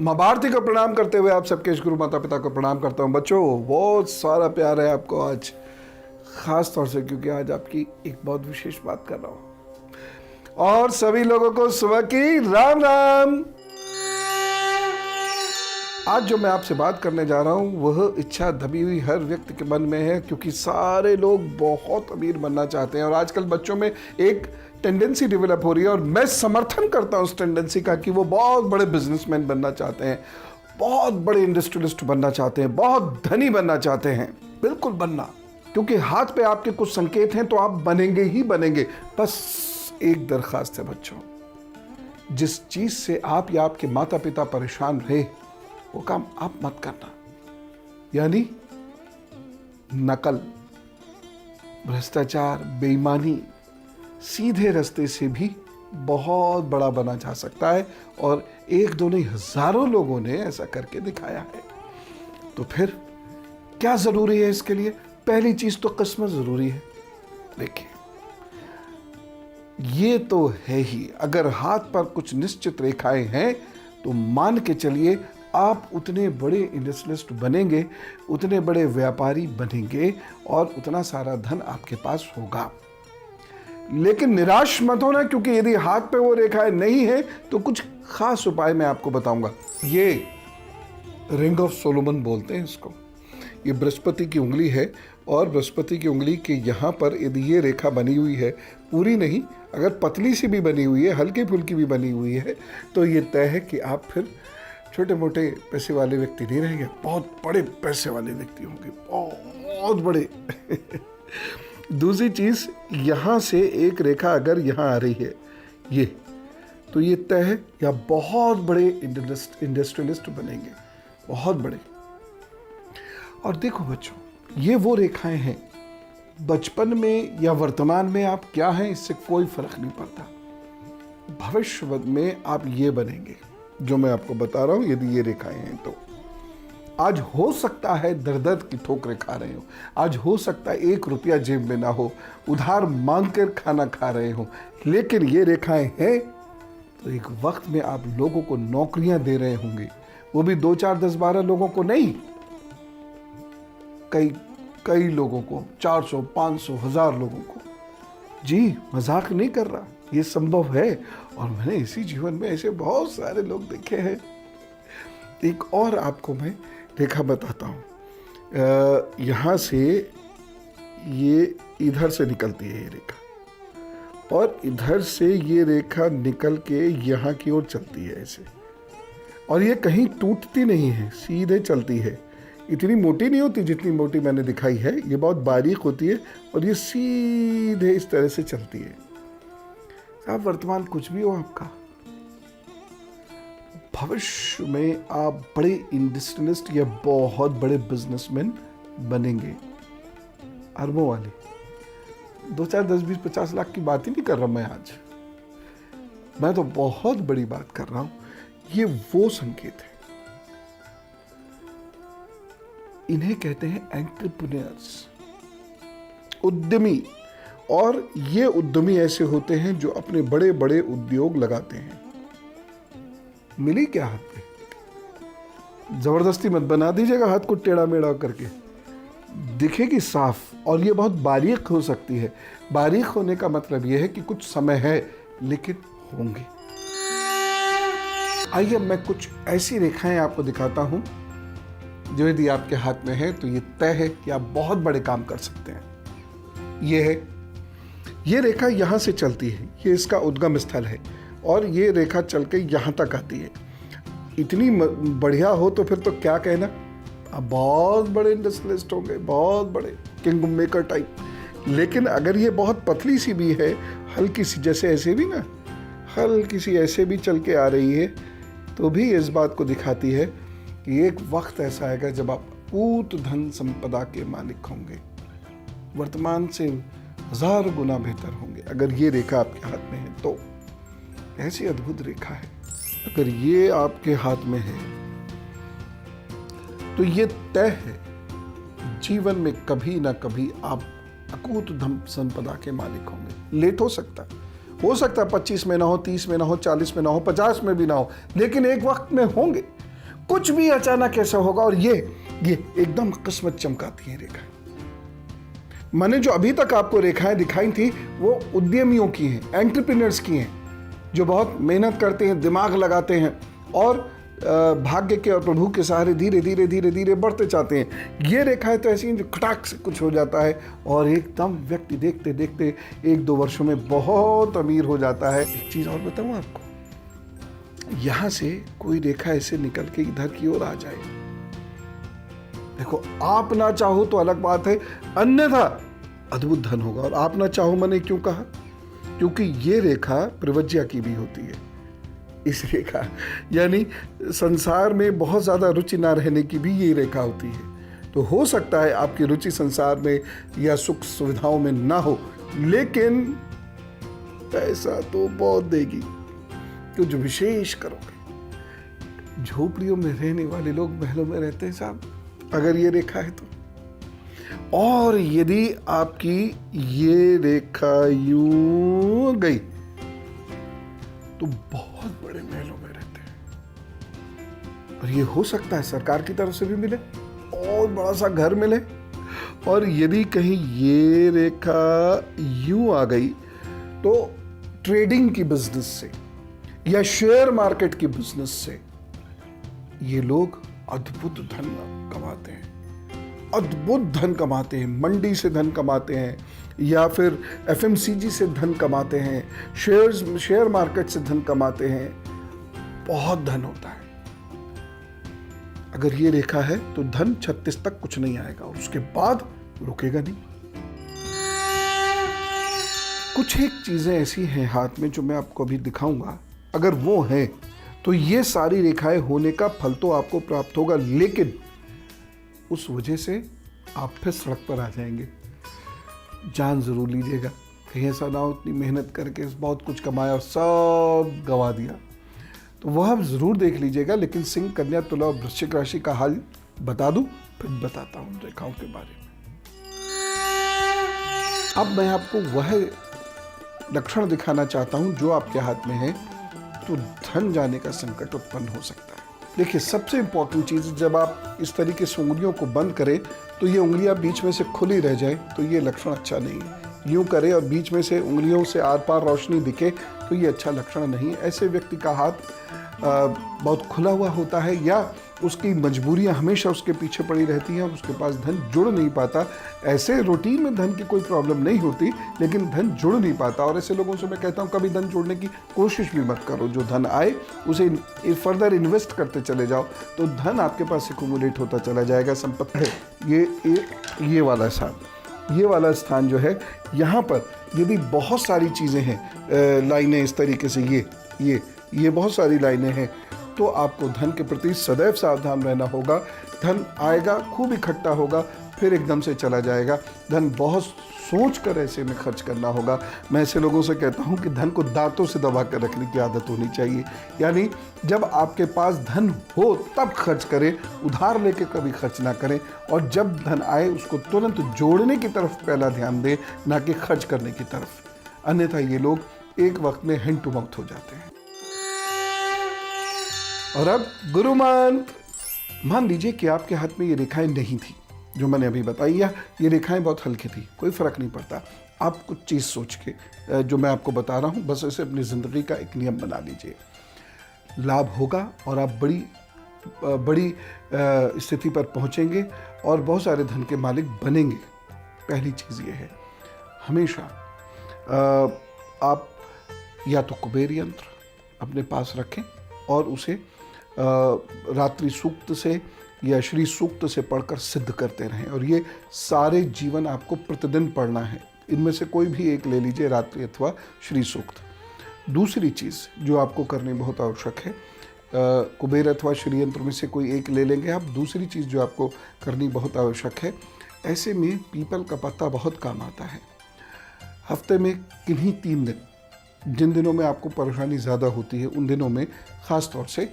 माँ भारती को प्रणाम करते हुए आप सबके गुरु माता पिता को प्रणाम करता हूँ। बच्चों, बहुत सारा प्यार है आपको आज, खास तौर से क्योंकि आज आपकी एक बहुत विशेष बात कर रहा हूँ। और सभी लोगों को सुबह की राम राम। आज जो मैं आपसे बात करने जा रहा हूँ वह इच्छा दबी हुई हर व्यक्ति के मन में है, क्योंकि सारे लोग बहुत अमीर बनना चाहते हैं और आजकल बच्चों में एक टेंडेंसी डेवलप हो रही है और मैं समर्थन करता हूँ उस टेंडेंसी का कि वो बहुत बड़े बिजनेसमैन बनना चाहते हैं, बहुत बड़े इंडस्ट्रियलिस्ट बनना चाहते हैं, बहुत धनी बनना चाहते हैं। बिल्कुल बनना, क्योंकि हाथ पे आपके कुछ संकेत हैं तो आप बनेंगे ही बनेंगे। बस एक दरखास्त है बच्चों, जिस चीज से आप या आपके माता पिता परेशान रहे वो काम आप मत करना, यानी नकल, भ्रष्टाचार, बेईमानी। सीधे रास्ते से भी बहुत बड़ा बना जा सकता है और एक दो नहीं हजारों लोगों ने ऐसा करके दिखाया है। तो फिर क्या जरूरी है इसके लिए? पहली चीज तो किस्मत जरूरी है। देखिए, ये तो है ही, अगर हाथ पर कुछ निश्चित रेखाएं हैं तो मान के चलिए आप उतने बड़े इंडस्ट्रियलिस्ट बनेंगे, उतने बड़े व्यापारी बनेंगे और उतना सारा धन आपके पास होगा। लेकिन निराश मत होना, क्योंकि यदि हाथ पे वो रेखाएं नहीं है तो कुछ खास उपाय मैं आपको बताऊंगा। ये रिंग ऑफ सोलोमन बोलते हैं इसको। ये बृहस्पति की उंगली है और बृहस्पति की उंगली के यहाँ पर यदि ये रेखा बनी हुई है, पूरी नहीं, अगर पतली सी भी बनी हुई है, हल्की फुल्की भी बनी हुई है, तो ये तय है कि आप फिर छोटे मोटे पैसे वाले व्यक्ति नहीं रहेंगे, बहुत बड़े पैसे वाले व्यक्ति होंगे, बहुत बड़े। दूसरी चीज, यहां से एक रेखा अगर यहां आ रही है ये, तो ये तय है या बहुत बड़े इंडस्ट्रियलिस्ट बनेंगे, बहुत बड़े। और देखो बच्चों, ये वो रेखाएं हैं, बचपन में या वर्तमान में आप क्या हैं इससे कोई फर्क नहीं पड़ता। भविष्य में आप ये बनेंगे जो मैं आपको बता रहा हूं, यदि ये रेखाएं हैं तो। आज हो सकता है दर दर की ठोकरें खा रहे हो, आज हो सकता है 1 रुपया जेब में ना हो, उधार मांग कर खाना खा रहे हो, लेकिन ये रेखाएं हैं तो एक वक्त में आप लोगों को नौकरियां दे रहे होंगे, वो भी 2, 4, 10, 12 लोगों को नहीं, कई लोगों को, 400, 500, 1000 लोगों को। जी, मजाक नहीं कर रहा, ये संभव है और मैंने इसी जीवन में ऐसे बहुत सारे लोग देखे हैं। एक और आपको मैं रेखा बताता हूँ। यहाँ से ये इधर से निकलती है ये रेखा, और इधर से ये रेखा निकल के यहाँ की ओर चलती है ऐसे, और ये कहीं टूटती नहीं है, सीधे चलती है। इतनी मोटी नहीं होती जितनी मोटी मैंने दिखाई है, ये बहुत बारीक होती है और ये सीधे इस तरह से चलती है। आप वर्तमान कुछ भी हो आपका, भविष्य में आप बड़े इंडस्ट्रियलिस्ट या बहुत बड़े बिजनेसमैन बनेंगे, अरबों वाले। 2, 4, 10, 20, 50 लाख की बात ही नहीं कर रहा मैं आज, मैं तो बहुत बड़ी बात कर रहा हूं। ये वो संकेत है, इन्हें कहते हैं एंटरप्रेन्योर्स, उद्यमी। और ये उद्यमी ऐसे होते हैं जो अपने बड़े बड़े उद्योग लगाते हैं। मिली क्या हाथ पे? जबरदस्ती मत बना दीजिएगा हाथ को टेढ़ा मेढ़ा करके, दिखेगी साफ, और ये बहुत बारीक हो सकती है। बारीक होने का मतलब ये है कि कुछ समय है, लेकिन होंगे। आइए मैं कुछ ऐसी रेखाएं आपको दिखाता हूं जो यदि आपके हाथ में है तो ये तय है कि आप बहुत बड़े काम कर सकते हैं। ये है, ये रेखा यहां से चलती है, ये इसका उद्गम स्थल है, और ये रेखा चल के यहाँ तक आती है। इतनी बढ़िया हो तो फिर तो क्या कहना, आप बहुत बड़े इंडस्ट्रियलिस्ट होंगे, बहुत बड़े किंग मेकर टाइप। लेकिन अगर ये बहुत पतली सी भी है, हल्की सी, जैसे ऐसे भी ना, हल्की सी ऐसे भी चल के आ रही है, तो भी इस बात को दिखाती है कि एक वक्त ऐसा आएगा जब आप पूत धन संपदा के मालिक होंगे, वर्तमान से 1000 गुना बेहतर होंगे। अगर ये रेखा आपके हाथ में है तो ऐसी अद्भुत रेखा है, अगर ये आपके हाथ में है तो ये तय है, जीवन में कभी ना कभी आप अकूत धन संपदा के मालिक होंगे। लेट हो सकता है 25 में ना हो, 30 में ना हो, 40 में ना हो, 50 में भी ना हो, लेकिन एक वक्त में होंगे। कुछ भी अचानक ऐसा होगा। और ये एकदम किस्मत चमकाती है रेखा। मैंने जो अभी तक आपको रेखाएं दिखाई थी वो उद्यमियों की हैं, एंटरप्रेन्योर्स की हैं, जो बहुत मेहनत करते हैं, दिमाग लगाते हैं और भाग्य के और प्रभु के सहारे धीरे धीरे धीरे धीरे बढ़ते जाते हैं। ये रेखाएं तो ऐसी हैं जो खटाक से कुछ हो जाता है और एकदम व्यक्ति देखते देखते 1-2 वर्षों में बहुत अमीर हो जाता है। एक चीज़ और बताऊं आपको, यहाँ से कोई रेखा ऐसे निकल के इधर की ओर आ जाए, देखो आप ना चाहो तो अलग बात है, अन्यथा अद्भुत धन होगा। और आप ना चाहो मैंने क्यों कहा? क्योंकि ये रेखा प्रवज्या की भी होती है। इस रेखा यानी संसार में बहुत ज़्यादा रुचि ना रहने की भी ये रेखा होती है। तो हो सकता है आपकी रुचि संसार में या सुख सुविधाओं में ना हो, लेकिन पैसा तो बहुत देगी। कुछ विशेष करोगे। झोपड़ियों में रहने वाले लोग महलों में रहते हैं साहब, अगर ये रेखा है तो। और यदि आपकी ये रेखा यूं गई तो बहुत बड़े महलों में रहते हैं। और ये हो सकता है सरकार की तरफ से भी मिले, और बड़ा सा घर मिले। और यदि कहीं ये रेखा यूं आ गई तो ट्रेडिंग की बिजनेस से या शेयर मार्केट की बिजनेस से ये लोग अद्भुत धन कमाते हैं, अद्भुत धन कमाते हैं। मंडी से धन कमाते हैं या फिर एफएमसीजी से धन कमाते हैं, शेयर मार्केट से धन कमाते हैं। बहुत धन होता है। अगर ये रेखा है तो धन 36 तक कुछ नहीं आएगा और उसके बाद रुकेगा नहीं। कुछ एक चीजें ऐसी हैं हाथ में जो मैं आपको अभी दिखाऊंगा, अगर वो है तो ये सारी रेखाएं होने का फल तो आपको प्राप्त होगा, लेकिन उस वजह से आप फिर सड़क पर आ जाएंगे। जान जरूर लीजिएगा, कहीं ऐसा ना हो इतनी मेहनत करके बहुत कुछ कमाया और सब गंवा दिया। तो वह आप जरूर देख लीजिएगा। लेकिन सिंह, कन्या, तुला और वृश्चिक राशि का हाल बता दूं, फिर बताता हूं रेखाओं के बारे में। अब मैं आपको वह लक्षण दिखाना चाहता हूं जो आपके हाथ में है तो धन जाने का संकट उत्पन्न हो सकता है। देखिए, सबसे इंपॉर्टेंट चीज़, जब आप इस तरीके से उंगलियों को बंद करें तो ये उंगलियां बीच में से खुली रह जाए तो ये लक्षण अच्छा नहीं है। यूं करें और बीच में से उंगलियों से आर पार रोशनी दिखे तो ये अच्छा लक्षण नहीं है। ऐसे व्यक्ति का हाथ बहुत खुला हुआ होता है या उसकी मजबूरियां हमेशा उसके पीछे पड़ी रहती हैं और उसके पास धन जुड़ नहीं पाता। ऐसे रूटीन में धन की कोई प्रॉब्लम नहीं होती, लेकिन धन जुड़ नहीं पाता। और ऐसे लोगों से मैं कहता हूं कभी धन जोड़ने की कोशिश भी मत करो। जो धन आए उसे फर्दर इन्वेस्ट करते चले जाओ तो धन आपके पास एक्यूमुलेट होता चला जाएगा। संपत्ति है ये वाला स्थान, ये वाला स्थान जो है, यहाँ पर यदि बहुत सारी चीज़ें हैं, लाइनें इस तरीके से ये बहुत सारी लाइनें हैं, तो आपको धन के प्रति सदैव सावधान रहना होगा। धन आएगा, खूब इकट्ठा होगा, फिर एकदम से चला जाएगा। धन बहुत सोच कर ऐसे में खर्च करना होगा। मैं ऐसे लोगों से कहता हूं कि धन को दांतों से दबा कर रखने की आदत होनी चाहिए। यानी जब आपके पास धन हो तब खर्च करें, उधार लेके कभी खर्च ना करें। और जब धन आए उसको तुरंत जोड़ने की तरफ पहला ध्यान दें, ना कि खर्च करने की तरफ। अन्यथा ये लोग एक वक्त में हैंड टू माउथ हो जाते हैं। और अब गुरु मंत्र। मान लीजिए कि आपके हाथ में ये रेखाएं नहीं थी जो मैंने अभी बताई, या ये रेखाएं बहुत हल्की थी, कोई फर्क नहीं पड़ता। आप कुछ चीज़ सोच के जो मैं आपको बता रहा हूँ, बस इसे अपनी ज़िंदगी का एक नियम बना लीजिए। लाभ होगा और आप बड़ी स्थिति पर पहुँचेंगे और बहुत सारे धन के मालिक बनेंगे। पहली चीज़ ये है, हमेशा आप या तो कुबेर यंत्र अपने पास रखें और उसे रात्रि सूक्त से या श्री सूक्त से पढ़कर सिद्ध करते रहें। और ये सारे जीवन आपको प्रतिदिन पढ़ना है। इनमें से कोई भी एक ले लीजिए, रात्रि अथवा श्री सूक्त। दूसरी चीज़ जो आपको करनी बहुत आवश्यक है, कुबेर अथवा श्री यंत्र में से कोई एक ले लेंगे आप। दूसरी चीज़ जो आपको करनी बहुत आवश्यक है, ऐसे में पीपल का पत्ता बहुत काम आता है। हफ्ते में किन्हीं 3 दिन, जिन दिनों में आपको परेशानी ज़्यादा होती है उन दिनों में ख़ास तौर से,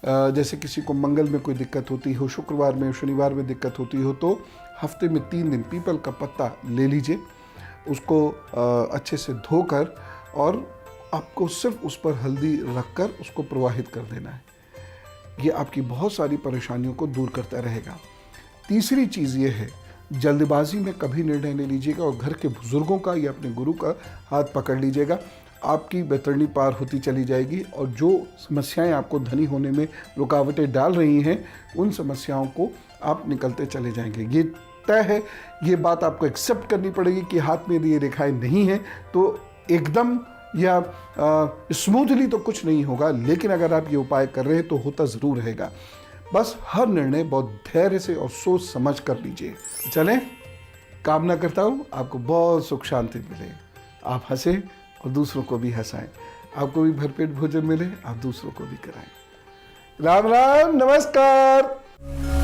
जैसे किसी को मंगल में कोई दिक्कत होती हो, शुक्रवार में, शनिवार में दिक्कत होती हो, तो हफ्ते में 3 दिन पीपल का पत्ता ले लीजिए, उसको अच्छे से धोकर और आपको सिर्फ उस पर हल्दी रखकर उसको प्रवाहित कर देना है। ये आपकी बहुत सारी परेशानियों को दूर करता रहेगा। तीसरी चीज़ ये है, जल्दबाजी में कभी निर्णय नहीं लीजिएगा और घर के बुजुर्गों का या अपने गुरु का हाथ पकड़ लीजिएगा। आपकी बैतरणी पार होती चली जाएगी और जो समस्याएं आपको धनी होने में रुकावटें डाल रही हैं, उन समस्याओं को आप निकलते चले जाएंगे। ये तय है, ये बात आपको एक्सेप्ट करनी पड़ेगी कि हाथ में यदि ये रेखाएं नहीं हैं तो एकदम या स्मूथली तो कुछ नहीं होगा, लेकिन अगर आप ये उपाय कर रहे हैं तो होता ज़रूर रहेगा। बस हर निर्णय बहुत धैर्य से और सोच समझ कर लीजिए। चलें, कामना करता हूँ आपको बहुत सुख शांति मिले, आप हंसें और दूसरों को भी हंसाएं, आपको भी भरपेट भोजन मिले, आप दूसरों को भी कराएं। राम राम, नमस्कार।